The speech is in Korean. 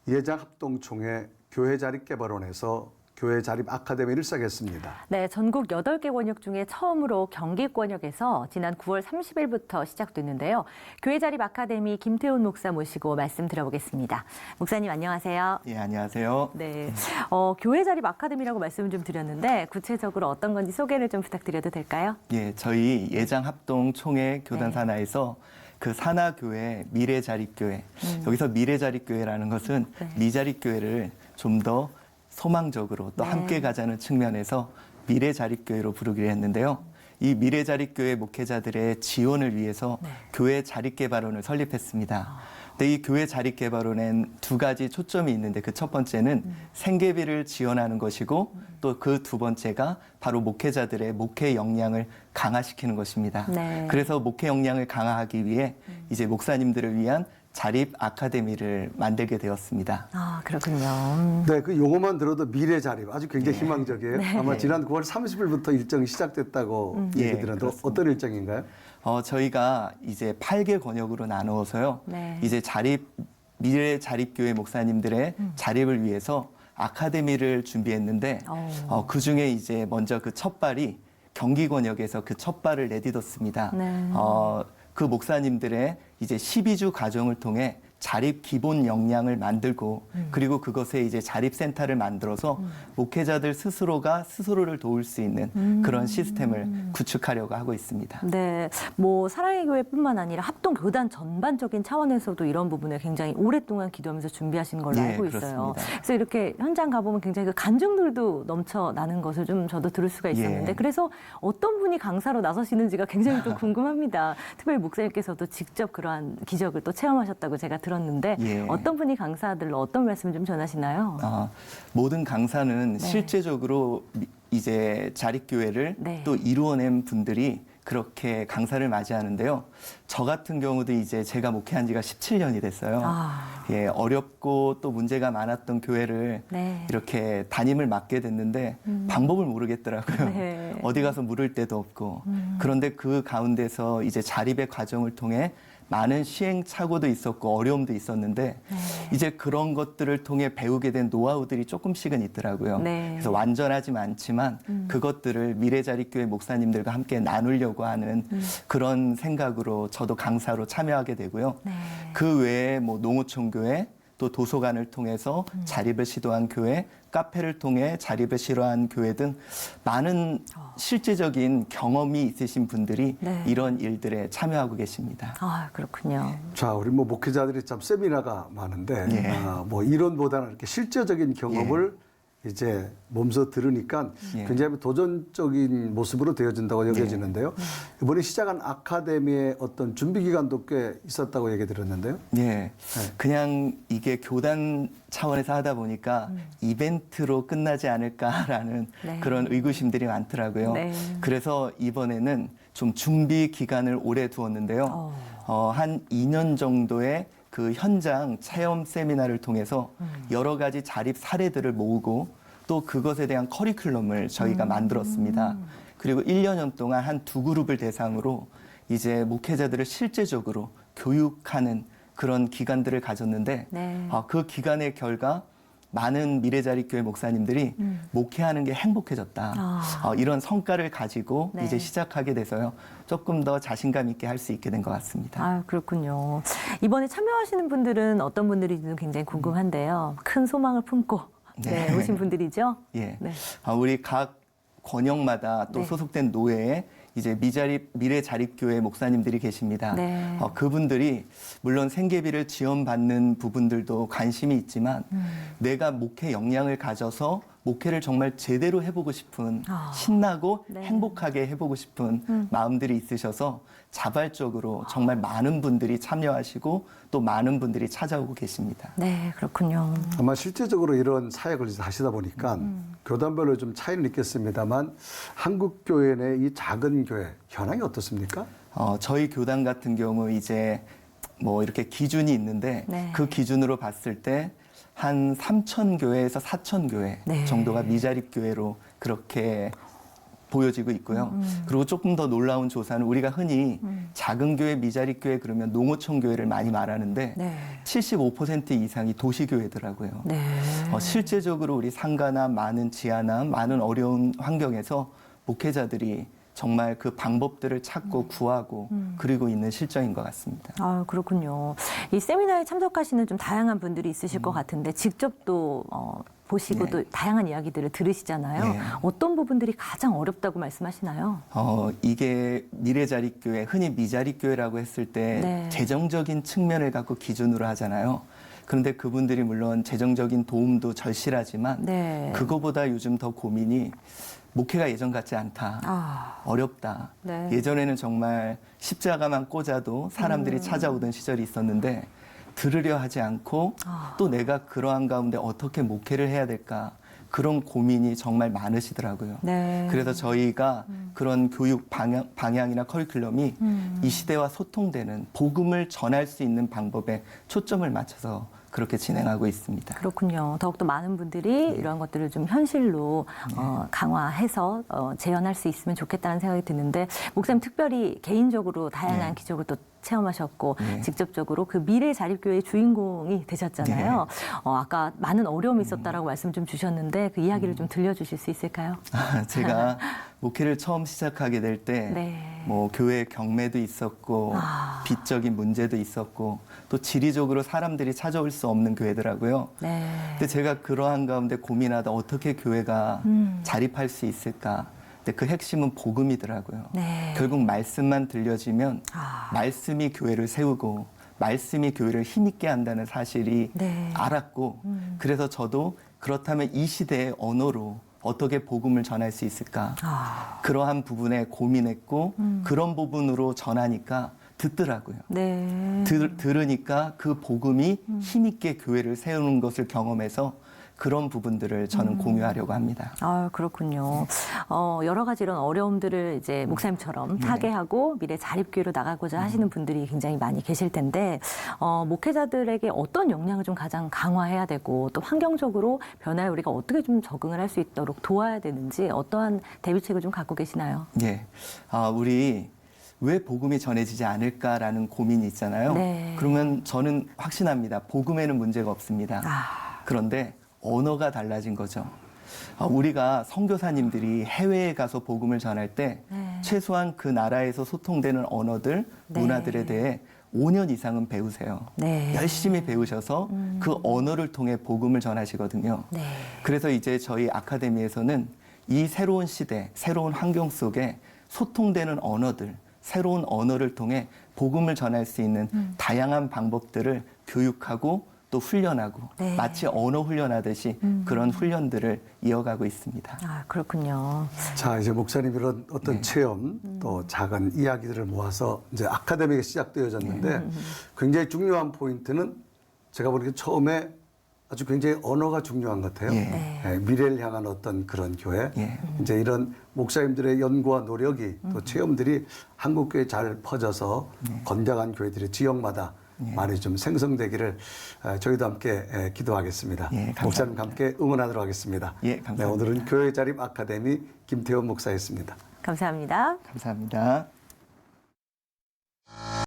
예장합동총회 교회자립개발원에서 교회자립 아카데미를 시작했습니다. 네, 전국 8개 권역 중에 처음으로 경기 권역에서 지난 9월 30일부터 시작됐는데요. 교회자립 아카데미 김태훈 목사 모시고 말씀 들어보겠습니다. 목사님 안녕하세요. 예, 안녕하세요. 네, 교회자립 아카데미라고 말씀을 좀 드렸는데 구체적으로 어떤 건지 소개를 좀 부탁드려도 될까요? 예, 저희 예장합동총회 교단 산하에서 그 산하교회 미래자립교회, 여기서 미래자립교회라는 것은 미자립교회를 좀 더 소망적으로 또 함께 가자는 측면에서 미래자립교회로 부르기로 했는데요. 이 미래자립교회 목회자들의 지원을 위해서 교회 자립개발원을 설립했습니다. 근데 이 교회 자립개발원엔 두 가지 초점이 있는데 그 첫 번째는 생계비를 지원하는 것이고 또 그 두 번째가 바로 목회자들의 목회 역량을 강화시키는 것입니다. 네. 그래서 목회 역량을 강화하기 위해 이제 목사님들을 위한 자립 아카데미를 만들게 되었습니다. 아, 그렇군요. 네, 그 용어만 들어도 미래자립 아주 굉장히 희망적이에요. 아마 지난 9월 30일부터 일정이 시작됐다고 얘기 들었는데 그렇습니다. 어떤 일정인가요? 저희가 이제 8개 권역으로 나누어서요. 이제 미래 자립교회 목사님들의 자립을 위해서 아카데미를 준비했는데 그 중에 이제 먼저 그 첫 발이 경기 권역에서 그 첫 발을 내딛었습니다. 그 목사님들의 이제 12주 과정을 통해 자립 기본 역량을 만들고 그리고 그것에 이제 자립센터를 만들어서 목회자들 스스로가 스스로를 도울 수 있는 그런 시스템을 구축하려고 하고 있습니다. 네, 뭐 사랑의 교회뿐만 아니라 합동 교단 전반적인 차원에서도 이런 부분을 굉장히 오랫동안 기도하면서 준비하신 걸로 알고 있어요. 그렇습니다. 그래서 이렇게 현장 가보면 굉장히 그 간증들도 넘쳐나는 것을 좀 저도 들을 수가 있었는데 그래서 어떤 분이 강사로 나서시는지가 굉장히 또 궁금합니다. 특별히 목사님께서도 직접 그러한 기적을 또 체험하셨다고 제가 들었는데 어떤 분이 강사들로 어떤 말씀 좀 전하시나요? 모든 강사는 실제적으로 이제 자립교회를 또 이루어낸 분들이 그렇게 강사를 맞이하는데요. 저 같은 경우도 이제 제가 목회한 지가 17년이 됐어요. 예, 어렵고 또 문제가 많았던 교회를 이렇게 담임을 맡게 됐는데 방법을 모르겠더라고요. 어디 가서 물을 데도 없고. 그런데 그 가운데서 이제 자립의 과정을 통해 많은 시행착오도 있었고 어려움도 있었는데 이제 그런 것들을 통해 배우게 된 노하우들이 조금씩은 있더라고요. 그래서 완전하지 않지만 그것들을 미래자립교회 목사님들과 함께 나누려고 하는 그런 생각으로 저도 강사로 참여하게 되고요. 그 외에 뭐 농어촌교회 또 도서관을 통해서 자립을 시도한 교회, 카페를 통해 자립을 시도한 교회 등 많은 실제적인 경험이 있으신 분들이 이런 일들에 참여하고 계십니다. 아, 그렇군요. 자, 우리 뭐 목회자들이 참 세미나가 많은데 뭐 이론보다는 이렇게 실제적인 경험을 이제 몸소 들으니까 굉장히 도전적인 모습으로 되어진다고 여겨지는데요. 이번에 시작한 아카데미의 어떤 준비 기간도 꽤 있었다고 얘기 들었는데요. 그냥 이게 교단 차원에서 하다 보니까 이벤트로 끝나지 않을까라는 그런 의구심들이 많더라고요. 그래서 이번에는 좀 준비 기간을 오래 두었는데요. 한 2년 정도의 그 현장 체험 세미나를 통해서 여러 가지 자립 사례들을 모으고 또 그것에 대한 커리큘럼을 저희가 만들었습니다. 그리고 1년 동안 한 두 그룹을 대상으로 이제 목회자들을 실제적으로 교육하는 그런 기간들을 가졌는데 그 기간의 결과 많은 미래자립교회 목사님들이 목회하는 게 행복해졌다. 이런 성과를 가지고 이제 시작하게 돼서요. 조금 더 자신감 있게 할 수 있게 된 것 같습니다. 아, 그렇군요. 이번에 참여하시는 분들은 어떤 분들인지는 굉장히 궁금한데요. 큰 소망을 품고 오신 분들이죠? 우리 각 권역마다 또 소속된 노회에 이제 미래자립교회 목사님들이 계십니다. 그분들이 물론 생계비를 지원받는 부분들도 관심이 있지만 내가 목회 역량을 가져서 목회를 정말 제대로 해보고 싶은 신나고 행복하게 해보고 싶은 마음들이 있으셔서 자발적으로 정말 많은 분들이 참여하시고 또 많은 분들이 찾아오고 계십니다. 네, 그렇군요. 아마 실제적으로 이런 사역을 하시다 보니까 교단별로 좀 차이는 있겠습니다만 한국교회 내 이 작은 교회 현황이 어떻습니까? 저희 교단 같은 경우 이제 뭐 이렇게 기준이 있는데 그 기준으로 봤을 때 한 3,000교회에서 4,000교회 정도가 미자립교회로 그렇게 보여지고 있고요. 그리고 조금 더 놀라운 조사는 우리가 흔히 작은 교회, 미자립 교회 그러면 농어촌 교회를 많이 말하는데 네. 75% 이상이 도시교회더라고요. 네. 실제적으로 우리 상가나 많은 지하나 많은 어려운 환경에서 목회자들이 정말 그 방법들을 찾고 구하고 그리고 있는 실정인 것 같습니다. 아, 그렇군요. 이 세미나에 참석하시는 좀 다양한 분들이 있으실 것 같은데 직접 또 보시고 네. 또 다양한 이야기들을 들으시잖아요. 네. 어떤 부분들이 가장 어렵다고 말씀하시나요? 이게 미래자립교회, 흔히 미자립교회라고 했을 때 네. 재정적인 측면을 갖고 기준으로 하잖아요. 그런데 그분들이 물론 재정적인 도움도 절실하지만 네. 그거보다 요즘 더 고민이 목회가 예전 같지 않다. 아. 어렵다. 네. 예전에는 정말 십자가만 꽂아도 사람들이 찾아오던 시절이 있었는데 들으려 하지 않고 또 내가 그러한 가운데 어떻게 목회를 해야 될까 그런 고민이 정말 많으시더라고요. 네. 그래서 저희가 그런 교육 방향이나 커리큘럼이 이 시대와 소통되는 복음을 전할 수 있는 방법에 초점을 맞춰서 그렇게 진행하고 있습니다. 그렇군요. 더욱더 많은 분들이 이러한 것들을 좀 현실로 강화해서 재현할 수 있으면 좋겠다는 생각이 드는데 목사님 특별히 개인적으로 다양한 기적을 또 체험하셨고 직접적으로 그 미래 자립교회의 주인공이 되셨잖아요. 아까 많은 어려움이 있었다라고 말씀 좀 주셨는데 그 이야기를 좀 들려주실 수 있을까요? 제가 목회를 처음 시작하게 될 때 네. 뭐 교회 경매도 있었고 빚적인 문제도 있었고 또 지리적으로 사람들이 찾아올 수 없는 교회더라고요. 네. 근데 제가 그러한 가운데 고민하다 어떻게 교회가 자립할 수 있을까? 근데 그 핵심은 복음이더라고요. 네. 결국 말씀만 들려지면 말씀이 교회를 세우고 말씀이 교회를 힘있게 한다는 사실이 네. 알았고 그래서 저도 그렇다면 이 시대의 언어로 어떻게 복음을 전할 수 있을까? 그러한 부분에 고민했고 그런 부분으로 전하니까 듣더라고요. 네. 들으니까 그 복음이 힘있게 교회를 세우는 것을 경험해서 그런 부분들을 저는 공유하려고 합니다. 아, 그렇군요. 여러 가지 이런 어려움들을 이제 목사님처럼 타개하고 미래 자립교회로 나가고자 하시는 분들이 굉장히 많이 계실 텐데, 목회자들에게 어떤 역량을 좀 가장 강화해야 되고, 또 환경적으로 변화에 우리가 어떻게 좀 적응을 할 수 있도록 도와야 되는지 어떠한 대비책을 좀 갖고 계시나요? 예. 우리 왜 복음이 전해지지 않을까라는 고민이 있잖아요. 네. 그러면 저는 확신합니다. 복음에는 문제가 없습니다. 그런데 언어가 달라진 거죠. 우리가 선교사님들이 해외에 가서 복음을 전할 때 최소한 그 나라에서 소통되는 언어들, 문화들에 대해 5년 이상은 배우세요. 네. 열심히 배우셔서 그 언어를 통해 복음을 전하시거든요. 네. 그래서 이제 저희 아카데미에서는 이 새로운 시대, 새로운 환경 속에 소통되는 언어들, 새로운 언어를 통해 복음을 전할 수 있는 다양한 방법들을 교육하고 또 훈련하고 네. 마치 언어 훈련하듯이 그런 훈련들을 이어가고 있습니다. 아, 그렇군요. 자, 이제 목사님 이런 어떤 체험 또 작은 이야기들을 모아서 이제 아카데미가 시작되어졌는데 굉장히 중요한 포인트는 제가 보기에 처음에 아주 굉장히 언어가 중요한 것 같아요. 미래를 향한 어떤 그런 교회. 이제 이런 목사님들의 연구와 노력이 또 체험들이 한국교회에 잘 퍼져서 건강한 교회들이 지역마다 많이 좀 생성되기를 저희도 함께 기도하겠습니다. 목사님과 함께 응원하도록 하겠습니다. 감사합니다. 네, 오늘은 교회 자립 아카데미 김태원 목사였습니다. 감사합니다. 감사합니다.